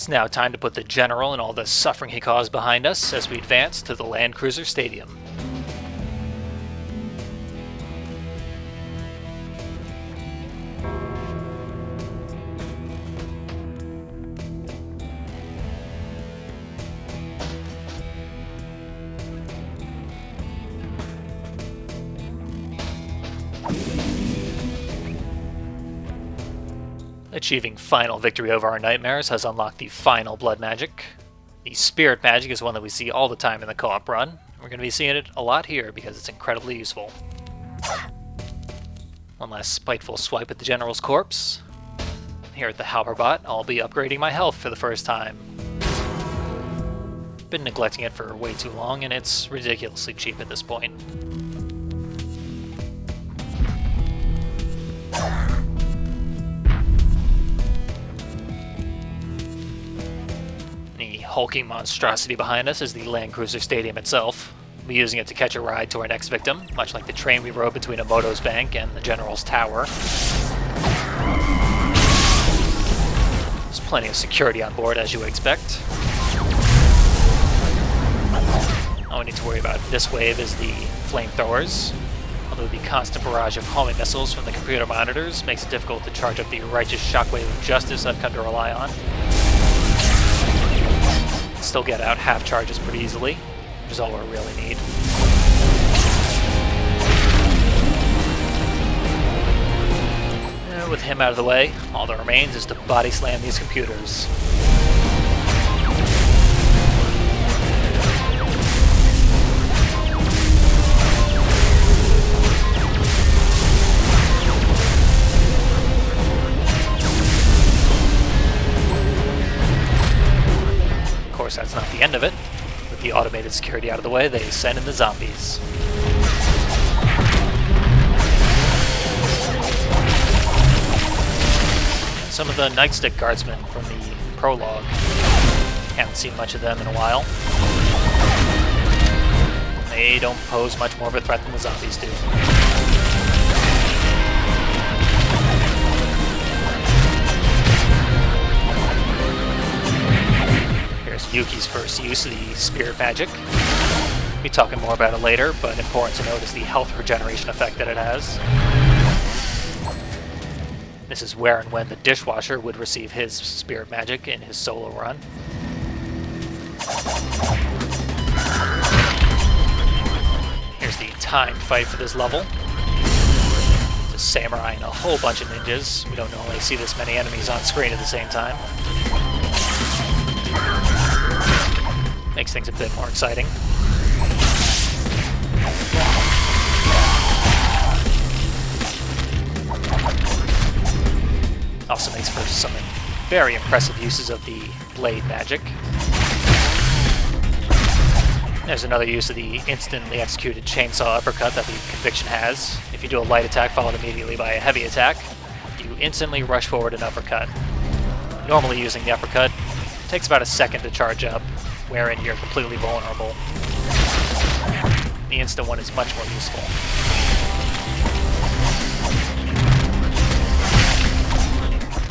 It's now time to put the General and all the suffering he caused behind us as we advance to the Landcruiser Stadium. Achieving final victory over our nightmares has unlocked the final blood magic. The spirit magic is one that we see all the time in the co-op run. We're going to be seeing it a lot here because it's incredibly useful. One last spiteful swipe at the General's corpse. Here at the Halberbot, I'll be upgrading my health for the first time. Been neglecting it for way too long, and it's ridiculously cheap at this point. Hulking monstrosity behind us is the Landcruiser Stadium itself. We'll be using it to catch a ride to our next victim, much like the train we rode between Emoto's Bank and the General's Tower. There's plenty of security on board, as you would expect. All we need to worry about this wave is the flamethrowers, although the constant barrage of homing missiles from the computer monitors makes it difficult to charge up the righteous shockwave of justice I've come to rely on. Still get out half charges pretty easily, which is all we really need. With him out of the way, all that remains is to body slam these computers. That's not the end of it. With the automated security out of the way, they send in the zombies. And some of the nightstick guardsmen from the prologue. Haven't seen much of them in a while. They don't pose much more of a threat than the zombies do. Here's Yuki's first use of the spirit magic. We'll be talking more about it later, but important to note is the health regeneration effect that it has. This is where and when the Dishwasher would receive his spirit magic in his solo run. Here's the timed fight for this level. It's a samurai and a whole bunch of ninjas. We don't normally see this many enemies on screen at the same time. Makes things a bit more exciting. Also makes for some very impressive uses of the blade magic. There's another use of the instantly executed chainsaw uppercut that the Conviction has. If you do a light attack followed immediately by a heavy attack, you instantly rush forward and uppercut. Normally using the uppercut, it takes about a second to charge up, wherein you're completely vulnerable. The instant one is much more useful.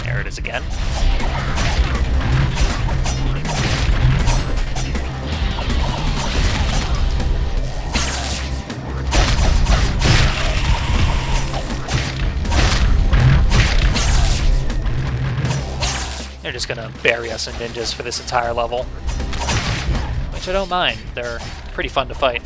There it is again. They're just gonna bury us in ninjas for this entire level. Which I don't mind, they're pretty fun to fight.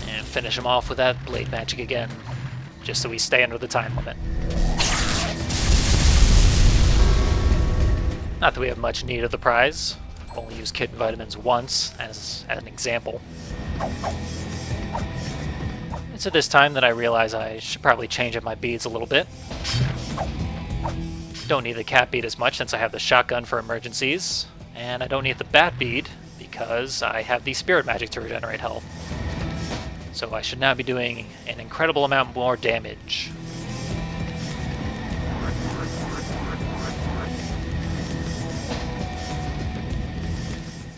And finish him off with that blade magic again, just so we stay under the time limit. Not that we have much need of the prize. I've only used kit and vitamins once as an example. It's at this time that I realize I should probably change up my beads a little bit. Don't need the cat bead as much since I have the shotgun for emergencies, and I don't need the bat bead because I have the spirit magic to regenerate health. So I should now be doing an incredible amount more damage.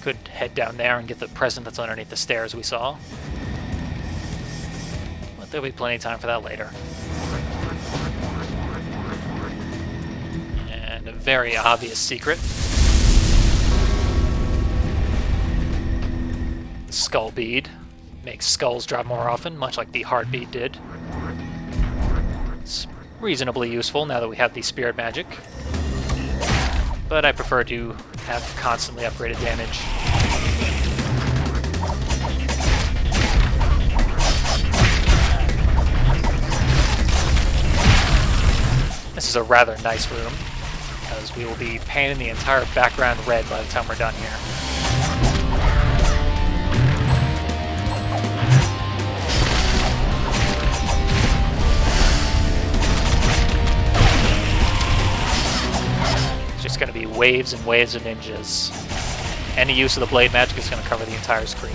Could head down there and get the present that's underneath the stairs we saw. But there'll be plenty of time for that later. And a very obvious secret. Skull bead. Makes skulls drop more often, much like the heartbeat did. It's reasonably useful now that we have the spirit magic. But I prefer to have constantly upgraded damage. This is a rather nice room, because we will be painting the entire background red by the time we're done here. It's going to be waves and waves of ninjas. Any use of the blade magic is going to cover the entire screen.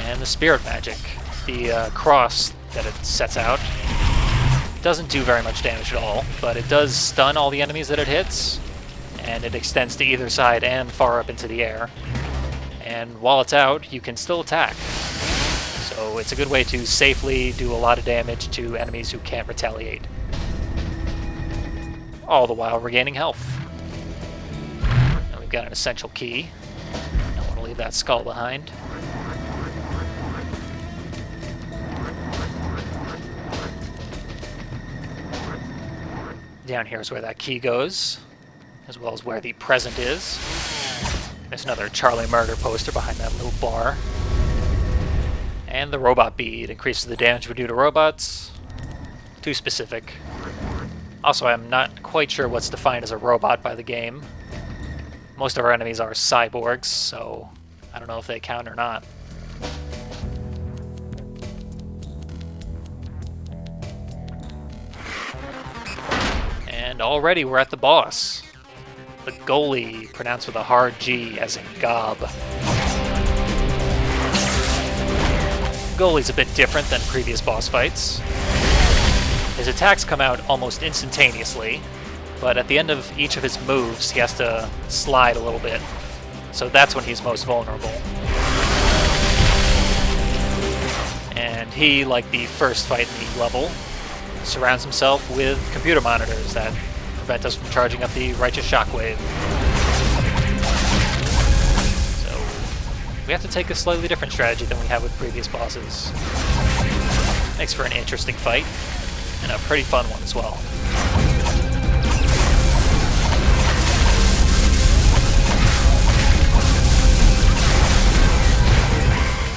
And the spirit magic. The cross that it sets out doesn't do very much damage at all, but it does stun all the enemies that it hits, and it extends to either side and far up into the air. And while it's out, you can still attack. So it's a good way to safely do a lot of damage to enemies who can't retaliate. All the while regaining health. And we've got an essential key. Don't want to leave that skull behind. Down here is where that key goes, as well as where the present is. There's another Charlie Murder poster behind that little bar. And the robot bead increases the damage we do to robots. Too specific. Also, I'm not quite sure what's defined as a robot by the game. Most of our enemies are cyborgs, so I don't know if they count or not. And already we're at the boss. The Goalie, pronounced with a hard G as in gob. Goalie's a bit different than previous boss fights. His attacks come out almost instantaneously, but at the end of each of his moves he has to slide a little bit, so that's when he's most vulnerable. And he, like the first fight in the level, surrounds himself with computer monitors that prevent us from charging up the righteous shockwave. We have to take a slightly different strategy than we have with previous bosses. Makes for an interesting fight, and a pretty fun one as well.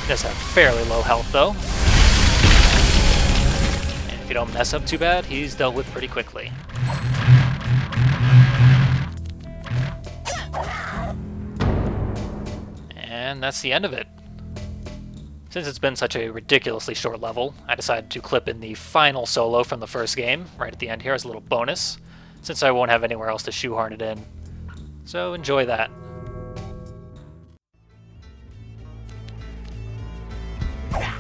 He does have fairly low health though. And if you don't mess up too bad, he's dealt with pretty quickly. And that's the end of it. Since it's been such a ridiculously short level, I decided to clip in the final solo from the first game, right at the end here as a little bonus, since I won't have anywhere else to shoehorn it in. So enjoy that. Yeah.